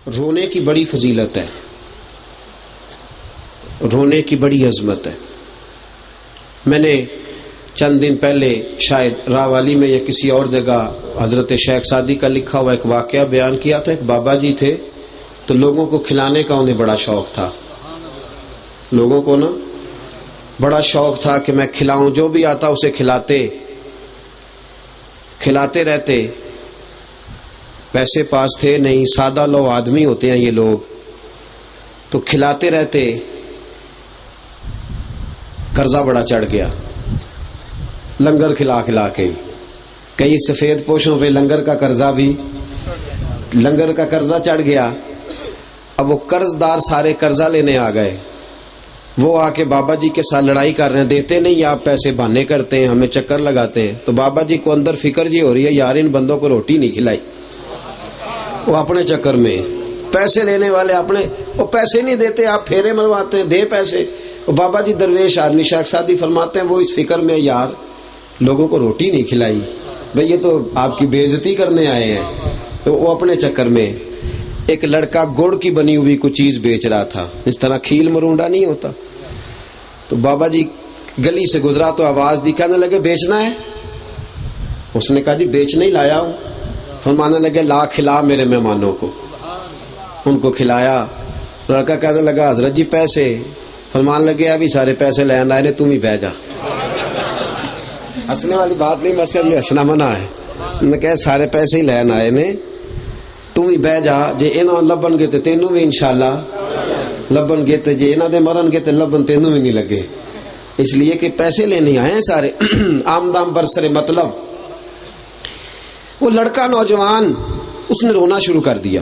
رونے کی بڑی فضیلت ہے، رونے کی بڑی عظمت ہے۔ میں نے چند دن پہلے شاید راوالی میں یا کسی اور جگہ حضرت شیخ سعدی کا لکھا ہوا ایک واقعہ بیان کیا تھا۔ ایک بابا جی تھے تو لوگوں کو کھلانے کا انہیں بڑا شوق تھا، لوگوں کو نا بڑا شوق تھا کہ میں کھلاؤں، جو بھی آتا اسے کھلاتے رہتے۔ پیسے پاس تھے نہیں، سادہ لو آدمی ہوتے ہیں یہ لوگ، تو کھلاتے رہتے۔ قرضہ بڑا چڑھ گیا لنگر کھلا کھلا کے، کئی سفید پوشوں پہ لنگر کا قرضہ چڑھ گیا۔ اب وہ قرض دار سارے قرضہ لینے آ گئے، وہ آ کے بابا جی کے ساتھ لڑائی کر رہے ہیں، دیتے نہیں، آپ پیسے بہانے کرتے ہیں، ہمیں چکر لگاتے ہیں۔ تو بابا جی کو اندر فکر جی ہو رہی ہے، یار ان بندوں کو روٹی نہیں کھلائی، وہ اپنے چکر میں پیسے لینے والے اپنے، وہ پیسے نہیں دیتے، آپ پھیرے مرواتے ہیں، دے پیسے۔ وہ بابا جی درویش آدمی، شیخ سعدی فرماتے ہیں وہ اس فکر میں، یار لوگوں کو روٹی نہیں کھلائی، بھئی یہ تو آپ کی بے عزتی کرنے آئے ہیں۔ تو وہ اپنے چکر میں، ایک لڑکا گڑ کی بنی ہوئی کوئی چیز بیچ رہا تھا، اس طرح کھیل مرونڈا نہیں ہوتا۔ تو بابا جی گلی سے گزرا تو آواز دی، کہنے لگے بیچنا ہے؟ اس نے کہا جی بیچنے ہی لایا ہوں۔ فرمانے لگے لا کھلا میرے مہمانوں کو، ان کو کھلایا۔ لڑکا کہنے لگا حضرت جی پیسے؟ فرمان لگے ابھی سارے پیسے لین آئے نے، تم ہی بہ جا۔ ہنسنے والی بات نہیں، مسجد میں ہنسنا منع ہے۔ انہوں نے کہا سارے پیسے ہی لین آئے نے، تم ہی بہ جا، جے انہوں لبن گے تے تینوں بھی انشاءاللہ لبن گے، تے جے انہوں دے مرن گے تے لبن تینوں بھی نہیں لگے، اس لیے کہ پیسے لینے آئے ہیں سارے۔ آمدام برسر مطلب۔ وہ لڑکا نوجوان اس نے رونا شروع کر دیا،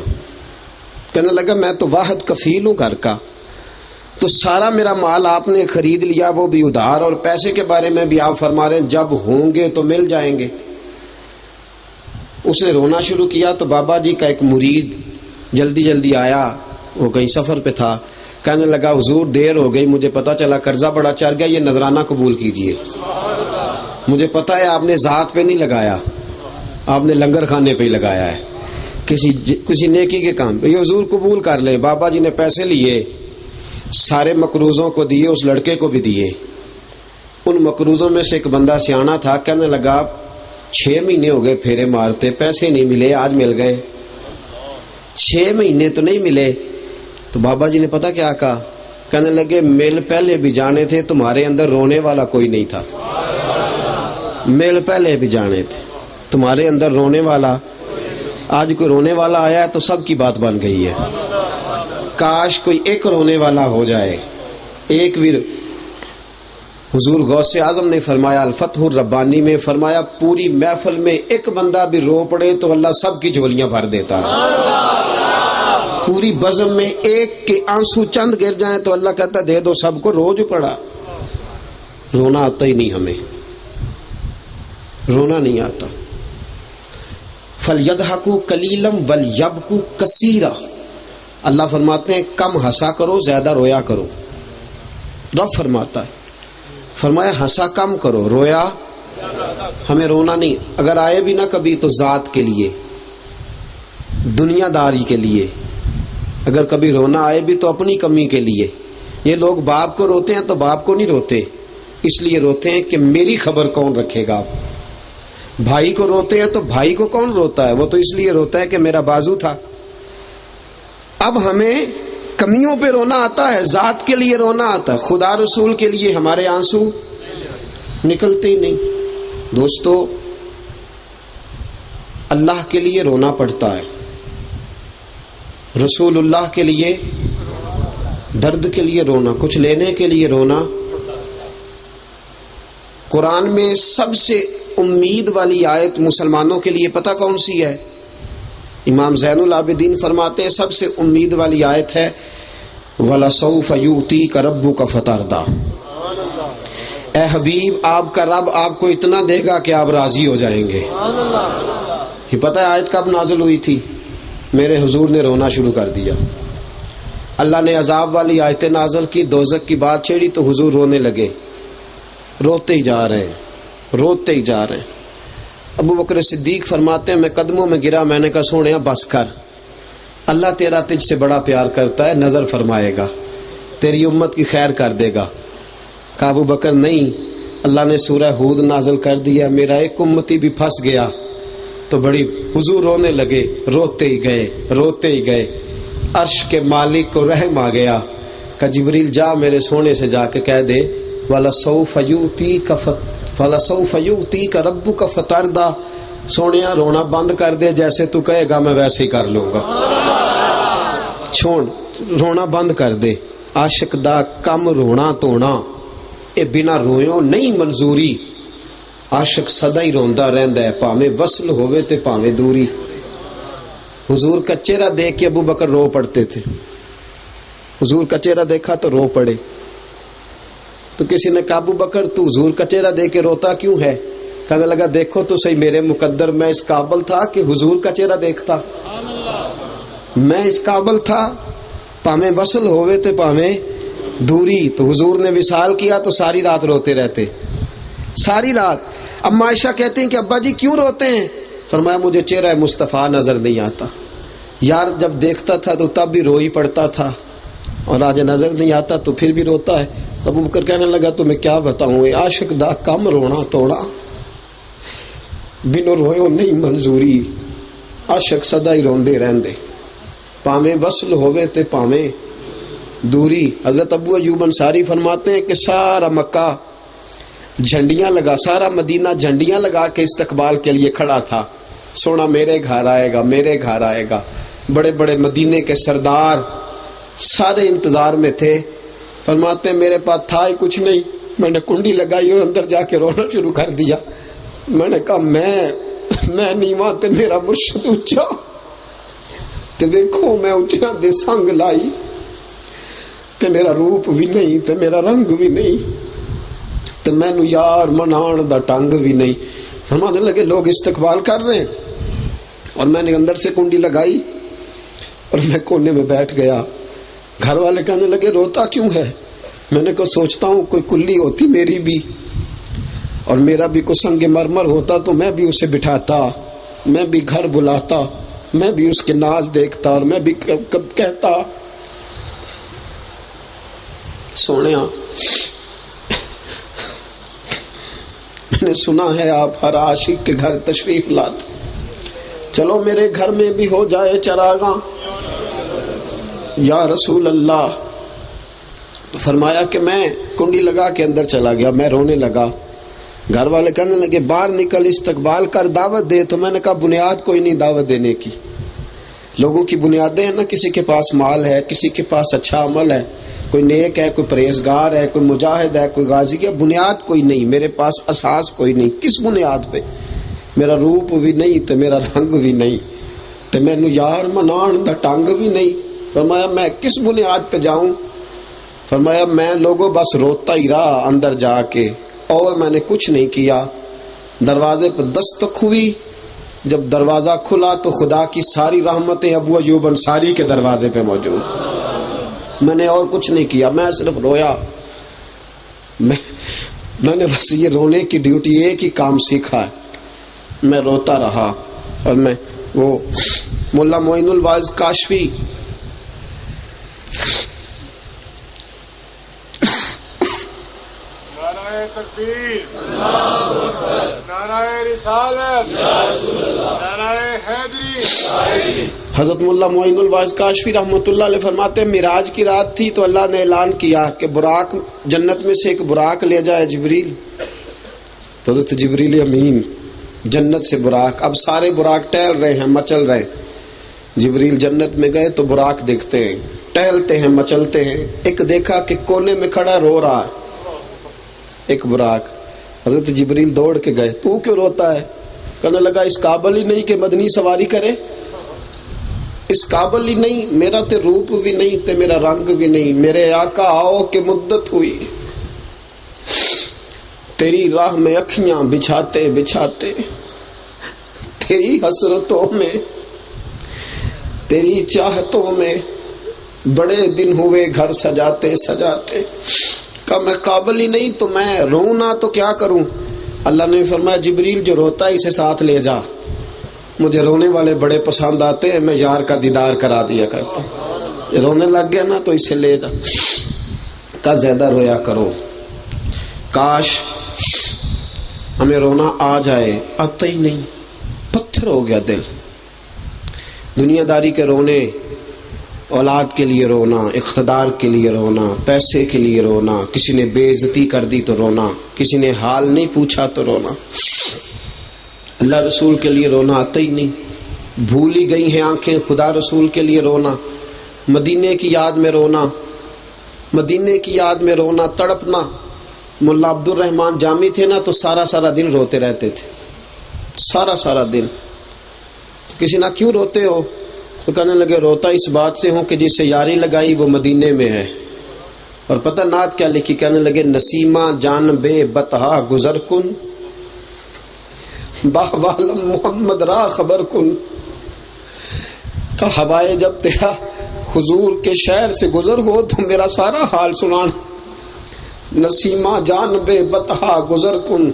کہنے لگا میں تو واحد کفیل ہوں گھر کا، تو سارا میرا مال آپ نے خرید لیا، وہ بھی ادھار، اور پیسے کے بارے میں بھی آپ فرما رہے ہیں جب ہوں گے تو مل جائیں گے۔ اس نے رونا شروع کیا تو بابا جی کا ایک مرید جلدی آیا، وہ کہیں سفر پہ تھا، کہنے لگا حضور دیر ہو گئی، مجھے پتا چلا قرضہ بڑا چڑھ گیا، یہ نذرانہ قبول کیجئے۔ مجھے پتا ہے آپ نے ذات پہ نہیں لگایا، آپ نے لنگر خانے پہ ہی لگایا ہے، کسی نیکی کے کام پہ، یہ حضور قبول کر لیں۔ بابا جی نے پیسے لیے، سارے مقروضوں کو دیے، اس لڑکے کو بھی دیے۔ ان مقروضوں میں سے ایک بندہ سیانا تھا، کہنے لگا 6 مہینے ہو گئے پھیرے مارتے، پیسے نہیں ملے، آج مل گئے۔ 6 مہینے تو نہیں ملے۔ تو بابا جی نے پتا کیا کہا، کہنے لگے مل پہلے بھی جانے تھے، تمہارے اندر رونے والا کوئی نہیں تھا، مل پہلے بھی جانے تھے، تمہارے اندر رونے والا، آج کوئی رونے والا آیا ہے تو سب کی بات بن گئی ہے۔ کاش کوئی ایک رونے والا ہو جائے، ایک بھی۔ حضور غوث اعظم نے فرمایا الفتح الربانی میں، فرمایا پوری محفل میں ایک بندہ بھی رو پڑے تو اللہ سب کی جھولیاں بھر دیتا ہے۔ پوری بزم میں ایک کے آنسو چند گر جائیں تو اللہ کہتا دے دو سب کو، رو جو پڑا۔ رونا آتا ہی نہیں، ہمیں رونا نہیں آتا۔ فَلْيَضْحَكُوا قَلِيلًا وَلْيَبْكُوا كَثِيرًا۔ اللہ فرماتے ہیں کم ہنسا کرو، زیادہ رویا کرو۔ رب فرماتا ہے، فرمایا ہنسا کم کرو، رویا ہمیں رونا نہیں، اگر آئے بھی نہ کبھی تو ذات کے لیے، دنیا داری کے لیے، اگر کبھی رونا آئے بھی تو اپنی کمی کے لیے۔ یہ لوگ باپ کو روتے ہیں تو باپ کو نہیں روتے، اس لیے روتے ہیں کہ میری خبر کون رکھے گا۔ بھائی کو روتے ہیں تو بھائی کو کون روتا ہے، وہ تو اس لیے روتا ہے کہ میرا بازو تھا۔ اب ہمیں کمیوں پہ رونا آتا ہے، ذات کے لیے رونا آتا ہے، خدا رسول کے لیے ہمارے آنسو نکلتے ہی نہیں۔ دوستو اللہ کے لیے رونا پڑتا ہے، رسول اللہ کے لیے درد کے لیے رونا، کچھ لینے کے لیے رونا۔ قرآن میں سب سے امید والی آیت مسلمانوں کے لیے پتہ کون سی ہے؟ امام زین العابدین فرماتے ہیں سب سے امید والی آیت ہے وَلَسَوْفَ يُؤْتِيكَ رَبُّكَ فَتَرْضَىٰ۔ اے حبیب آپ کا رب آپ کو اتنا دے گا کہ آپ راضی ہو جائیں گے۔ یہ پتہ ہے آیت کب نازل ہوئی تھی؟ میرے حضور نے رونا شروع کر دیا، اللہ نے عذاب والی آیتیں نازل کی، دوزخ کی بات چھیڑی تو حضور رونے لگے، روتے ہی جا رہے ہیں، روتے ہی جا رہے ہیں۔ ابو بکر صدیق فرماتے ہیں میں قدموں میں گرا، میں نے کہا سونے بس کر، اللہ تیرا تجھ سے بڑا پیار کرتا ہے، نظر فرمائے گا، تیری امت کی خیر کر دے گا۔ کہ ابو بکر نہیں، اللہ نے سورہ ہود نازل کر دیا، میرا ایک امتی بھی پھنس گیا تو بڑی حضور رونے لگے، روتے ہی گئے۔ عرش کے مالک کو رحم آ گیا کہ جبریل جا میرے سونے سے جا کے کہہ دے وَلَسَوْفَ يُؤْتِيكَ رَبُّكَ فَتَرْضَىٰ، سونیا رونا بند کر دے، جیسے تو کہے گا میں ویسے ہی کر لوں گا۔ چھوڑ، رونا بند کر دے۔ عاشق دا کم رونا تونا، اے بنا رویوں نہیں منظوری۔ عاشق سدا ہی روندا رہندا ہے، پاویں وصل ہوئے تے پاویں دوری۔ حضور کا چہرہ دیکھ کے ابو بکر رو پڑتے تھے، حضور کا چہرہ دیکھا تو رو پڑے۔ تو کسی نے کہا ابو بکر تو حضور کا چہرہ دیکھ کے روتا کیوں ہے؟ کہنے لگا دیکھو تو صحیح، میرے مقدر میں اس قابل تھا کہ حضور کا چہرہ دیکھتا، میں اس قابل تھا، پاویں وصل ہوئے تے پاویں دوری۔ تو حضور نے وصال کیا تو ساری رات روتے رہتے، ساری رات۔ اما عائشہ کہتے ہیں کہ ابا جی کیوں روتے ہیں؟ فرمایا مجھے چہرہ مصطفیٰ نظر نہیں آتا یار، جب دیکھتا تھا تو تب بھی رو ہی پڑتا تھا، اور آج نظر نہیں آتا تو پھر بھی روتا ہے۔ تو ابو بکر کہنے لگا تو میں کیا بتاؤں، عاشق دا کم رونا توڑا، بنو رویوں نہیں منظوری۔ عاشق سدا ہی روندے رہندے، پاویں وصل ہوئے تے پاویں دوری۔ حضرت ابو ایوب انصاری فرماتے ہیں کہ سارا مکہ جھنڈیاں لگا، سارا مدینہ جھنڈیاں لگا کے استقبال کے لیے کھڑا تھا، سونا میرے گھر آئے گا، میرے گھر آئے گا۔ بڑے بڑے مدینے کے سردار سارے انتظار میں تھے۔ فرماتے ہیں میرے پاس تھا ہی کچھ نہیں، میں نے کنڈی لگائی اور اندر جا کے رونا شروع کر دیا۔ میں نے کہا میں نیواں تے میرا مرشد اونچا، تے دیکھو میں اونچا دے سنگ لائی، تے میرا روپ بھی نہیں تے میرا رنگ بھی نہیں، تے مینو یار منان دا ٹنگ بھی نہیں۔ فرمانے لگے لوگ استقبال کر رہے ہیں اور میں نے اندر سے کنڈی لگائی اور میں کونے میں بیٹھ گیا۔ گھر والے کہنے لگے روتا کیوں ہے؟ میں نے کہا سوچتا ہوں کوئی کلی ہوتی میری بھی، اور میرا بھی کوئی سنگ مرمر ہوتا تو میں بھی اسے بٹھاتا، میں بھی گھر بلاتا، میں بھی اس کے ناز دیکھتا، اور میں بھی کب کہتا سونیا میں نے سنا ہے آپ ہر عاشق کے گھر تشریف لاتے، چلو میرے گھر میں بھی ہو جائے چراغاں یا رسول اللہ۔ فرمایا کہ میں کنڈی لگا کے اندر چلا گیا، میں رونے لگا۔ گھر والے کہنے لگے باہر نکل، استقبال کر، دعوت دے۔ تو میں نے کہا بنیاد کوئی نہیں دعوت دینے کی، لوگوں کی بنیادیں ہیں نا، کسی کے پاس مال ہے، کسی کے پاس اچھا عمل ہے، کوئی نیک ہے، کوئی پرہیزگار ہے، کوئی مجاہد ہے، کوئی غازی ہے، بنیاد کوئی نہیں، میرے پاس اساس کوئی نہیں۔ کس بنیاد پہ؟ میرا روپ بھی نہیں تے میرا رنگ بھی نہیں تے مینو یار منان دا ٹنگ بھی نہیں۔ فرمایا میں کس بنیاد پہ جاؤں؟ فرمایا میں لوگوں بس روتا ہی رہا اندر جا کے، اور میں نے کچھ نہیں کیا۔ دروازے پہ دستک ہوئی، جب دروازہ کھلا تو خدا کی ساری رحمتیں ابو ایوب انصاری کے دروازے پہ موجود۔ میں نے اور کچھ نہیں کیا، میں صرف رویا۔ میں نے بس یہ رونے کی ڈیوٹی ایک ہی کام سیکھا ہے، میں روتا رہا۔ اور میں وہ مولا معین الواعظ کاشفی تکبیر، نعرہ رسالت، نعرہ حیدری۔ حضرت مولا معین الواعظ کاشفی رحمۃ اللہ علیہ فرماتے ہیں معراج کی رات تھی تو اللہ نے اعلان کیا کہ براق جنت میں سے ایک براق لے جائے جبریل۔ تو حضرت جبریل امین جنت سے براق، اب سارے براق ٹہل رہے ہیں، مچل رہے ہیں۔ جبریل جنت میں گئے تو براق دیکھتے ہیں، ٹہلتے ہیں، مچلتے ہیں۔ ایک دیکھا کہ کونے میں کھڑا رو رہا ہے ایک براق۔ حضرت جبریل دوڑ کے گئے، تو کیوں روتا ہے؟ کہنے لگا اس قابل ہی نہیں کہ مدنی سواری کرے، اس قابل ہی نہیں، میرا تے روپ بھی نہیں تے میرا رنگ بھی نہیں۔ میرے آقا آؤ کہ مدت ہوئی، تیری راہ میں اکھیاں بچھاتے بچھاتے، تیری حسرتوں میں، تیری چاہتوں میں بڑے دن ہوئے گھر سجاتے سجاتے۔ کہ میں قابل ہی نہیں تو میں رونا تو کیا کروں؟ اللہ نے فرمایا جبریل جو روتا ہے اسے ساتھ لے جا، مجھے رونے والے بڑے پسند آتے ہیں، میں یار کا دیدار کرا دیا کرتا ہوں۔ یہ رونے لگ گیا نا تو اسے لے جا کا زیادہ رویا کرو۔ کاش ہمیں رونا آ جائے، آتا ہی نہیں، پتھر ہو گیا دل۔ دنیا داری کے رونے، اولاد کے لیے رونا، اقتدار کے لیے رونا، پیسے کے لیے رونا، کسی نے بے عزتی کر دی تو رونا، کسی نے حال نہیں پوچھا تو رونا، اللہ رسول کے لیے رونا آتا ہی نہیں۔ بھولی گئی ہیں آنکھیں خدا رسول کے لیے رونا، مدینے کی یاد میں رونا، مدینے کی یاد میں رونا، تڑپنا۔ ملا عبد الرحمان جامی تھے نا تو سارا دن روتے رہتے تھے، سارا دن۔ کسی نہ کیوں روتے ہو؟ تو کہنے لگے روتا اس بات سے ہوں کہ جس سے یاری لگائی وہ مدینے میں ہے۔ اور پتہ نعت کیا لکھی؟ کہنے لگے نسیمہ جان بے بتہا گزر کن، باہوالم محمد را خبر کن۔ کہ ہوائے جب تیرا حضور کے شہر سے گزر ہو تو میرا سارا حال سنانا۔ نسیمہ جان بے بتہا گزر کن،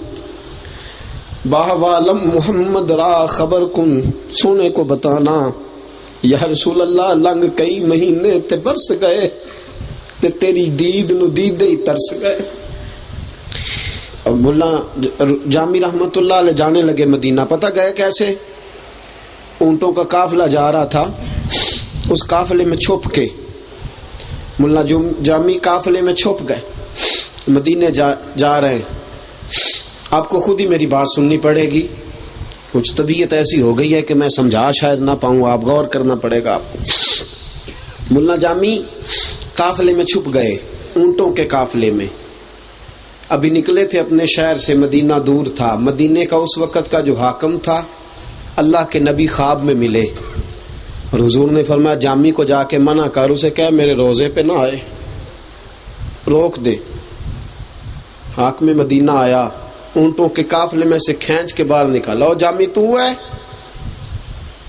باہوالم محمد را خبر کن۔ سونے کو بتانا یا رسول اللہ لنگ کئی مہینے تے برس گئے تے تیری دید نو دیدے ہی ترس گئے۔ اب ملا جامی رحمت اللہ علیہ جانے لگے مدینہ۔ پتہ گئے کیسے؟ اونٹوں کا قافلہ جا رہا تھا، اس قافلے میں چھپ کے ملا جامی قافلے میں چھپ گئے، مدینے جا رہے ہیں۔ آپ کو خود ہی میری بات سننی پڑے گی، کچھ طبیعت ایسی ہو گئی ہے کہ میں سمجھا شاید نہ پاؤں، آپ غور کرنا پڑے گا آپ کو۔ ملا جامی قافلے میں چھپ گئے، اونٹوں کے قافلے میں۔ ابھی نکلے تھے اپنے شہر سے، مدینہ دور تھا۔ مدینے کا اس وقت کا جو حاکم تھا، اللہ کے نبی خواب میں ملے اور حضور نے فرمایا جامی کو جا کے منع کر، اسے کہہ میرے روزے پہ نہ آئے، روک دے۔ حاکم مدینہ آیا، اونٹوں کے قافلے میں سے کھینچ کے باہر نکالا۔ اور جامی تو ہے؟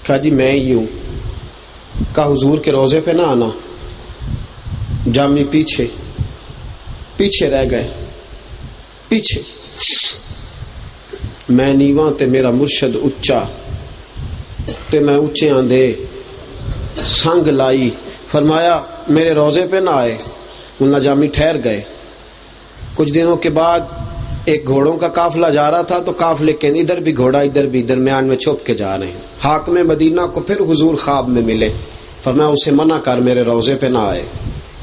کہا جی میں ہی ہوں۔ کہا حضور کے روزے پہ نہ آنا۔ جامی پیچھے رہ گئے، پیچھے۔ میں نیواں تے میرا مرشد اچا تے میں اچے آندے سنگ لائی۔ فرمایا میرے روزے پہ نہ آئے۔ ملا جامی ٹھہر گئے۔ کچھ دنوں کے بعد ایک گھوڑوں کا قافلہ جا رہا تھا تو قافلے کے ادھر بھی گھوڑا ادھر بھی، درمیان میں چھپ کے جا رہے ہیں۔ حاکم مدینہ کو پھر حضور خواب میں ملے، فرمایا اسے منع کر میرے روزے پہ نہ آئے۔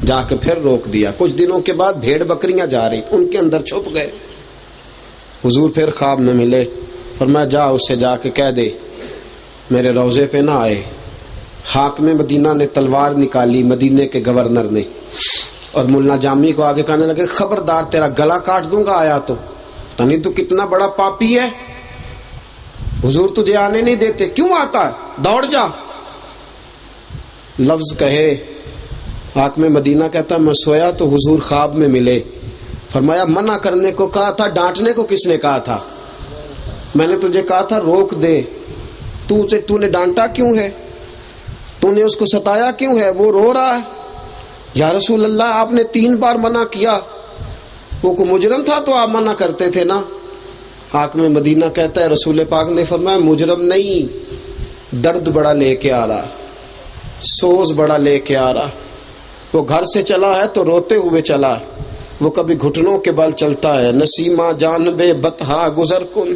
جا کے پھر روک دیا۔ کچھ دنوں کے بعد بھیڑ بکریاں جا رہی، ان کے اندر چھپ گئے۔ حضور پھر خواب میں ملے، فرمایا جا اس سے جا کے کہہ دے میرے روزے پہ نہ آئے۔ حاکم مدینہ نے تلوار نکالی، مدینے کے گورنر نے، اور ملا جامی کو آگے کہنے لگے خبردار تیرا گلا کاٹ دوں گا آیا تو، تنی تو کتنا بڑا پاپی ہے، حضور تجھے آنے نہیں دیتے، کیوں آتا ہے، دوڑ جا۔ لفظ کہے، حاکم مدینہ کہتا میں سویا تو حضور خواب میں ملے، فرمایا منع کرنے کو کہا تھا، ڈانٹنے کو کس نے کہا تھا؟ میں نے تجھے کہا تھا روک دے، تو نے ڈانٹا کیوں ہے، تو نے اس کو ستایا کیوں ہے، وہ رو رہا ہے۔ یا رسول اللہ آپ نے 3 بار منع کیا، وہ کو مجرم تھا تو آپ منع کرتے تھے نا۔ حاکم مدینہ کہتا ہے رسول پاک نے فرمایا مجرم نہیں، درد بڑا لے کے آ رہا، سوز بڑا لے کے آ رہا۔ وہ گھر سے چلا ہے تو روتے ہوئے چلا، وہ کبھی گھٹنوں کے بل چلتا ہے۔ نسیمہ جانب بتہا گزر کن،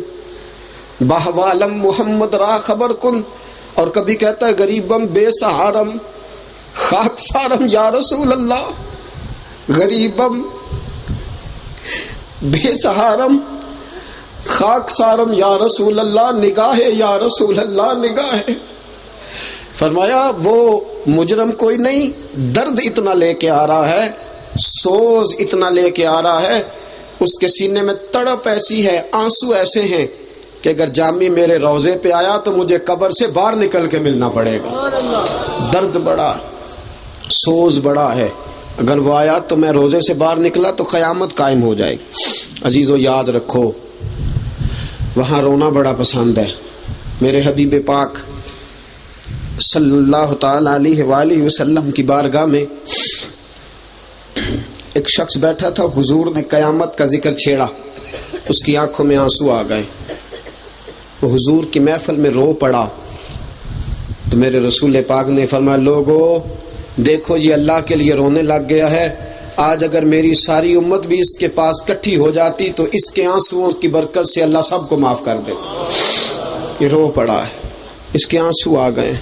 باہوالم محمد را خبر کن، اور کبھی کہتا ہے غریبم بے سہارم خاک سارم یا رسول اللہ، غریبم بے سہارم خاک سارم یا رسول اللہ، نگاہ یا رسول اللہ نگاہ۔ فرمایا وہ مجرم کوئی نہیں، درد اتنا لے کے آ رہا ہے، سوز اتنا لے کے آ رہا ہے، اس کے سینے میں تڑپ ایسی ہے، آنسو ایسے ہیں کہ اگر جامی میرے روزے پہ آیا تو مجھے قبر سے باہر نکل کے ملنا پڑے گا۔ درد بڑا، سوز بڑا ہے، اگر وہ آیا تو میں روزے سے باہر نکلا تو قیامت قائم ہو جائے گی۔ عزیزو یاد رکھو وہاں رونا بڑا پسند ہے۔ میرے حبیب پاک صلی اللہ تعالی علیہ وآلہ وسلم کی بارگاہ میں ایک شخص بیٹھا تھا، حضور نے قیامت کا ذکر چھیڑا، اس کی آنکھوں میں آنسو آ گئے، وہ حضور کی محفل میں رو پڑا۔ تو میرے رسول پاک نے فرمایا لوگو دیکھو یہ اللہ کے لیے رونے لگ گیا ہے، آج اگر میری ساری امت بھی اس کے پاس کٹھی ہو جاتی تو اس کے آنسوؤں کی برکت سے اللہ سب کو معاف کر دے۔ یہ رو پڑا ہے، اس کے آنسو آ گئے۔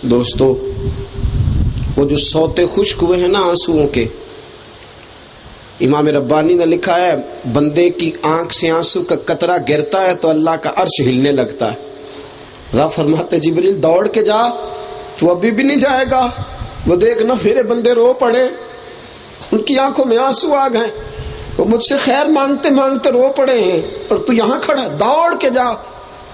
دوستو وہ جو سوتے خشک ہوئے ہیں نا آنسوؤں کے، امام ربانی نے لکھا ہے بندے کی آنکھ سے آنسو کا قطرہ گرتا ہے تو اللہ کا عرش ہلنے لگتا ہے۔ رب فرماتے جبریل دوڑ کے جا، تو ابھی بھی نہیں جائے گا، وہ دیکھنا میرے بندے رو پڑے، ان کی آنکھوں میں آنسو آ گئے، وہ مجھ سے خیر مانگتے مانگتے رو پڑے ہیں اور تو یہاں کھڑا، دوڑ کے جا۔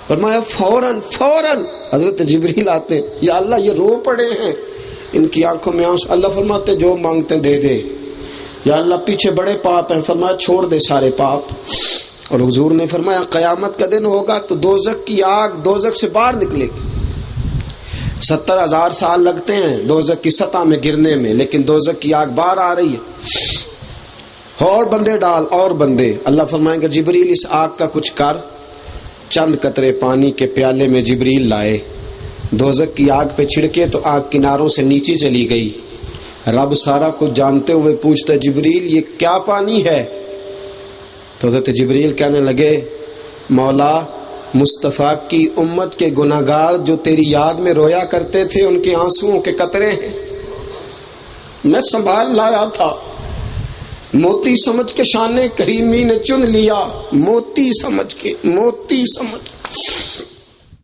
فرمایا فوراً حضرت جبریل آتے ہیں، یا اللہ یہ رو پڑے ہیں، ان کی آنکھوں میں آنسو۔ اللہ فرماتے جو مانگتے دے دے۔ یا اللہ پیچھے بڑے پاپ ہیں، فرمایا چھوڑ دے سارے پاپ۔ اور حضور نے فرمایا قیامت کا دن ہوگا تو دوزخ کی آگ دوزخ سے باہر نکلے گی، 70,000 سال لگتے ہیں دوزخ کی سطح میں گرنے میں، لیکن دوزخ کی آگ باہر آ رہی ہے، اور بندے ڈال اور بندے۔ اللہ فرمائیں گے جبریل اس آگ کا کچھ کر۔ چند قطرے پانی کے پیالے میں جبریل لائے، دوزخ کی آگ پہ چھڑکے تو آگ کناروں سے نیچے چلی گئی۔ رب سارا کچھ جانتے ہوئے پوچھتا جبریل یہ کیا پانی ہے؟ تو حضرت جبریل کہنے لگے مولا مصطفیٰ کی امت کے گناہگار جو تیری یاد میں رویا کرتے تھے ان کے آنسوؤں کے قطرے ہیں، میں سنبھال لایا تھا، موتی سمجھ کے شان کریمی نے چن لیا، موتی سمجھ کے، موتی سمجھ کے۔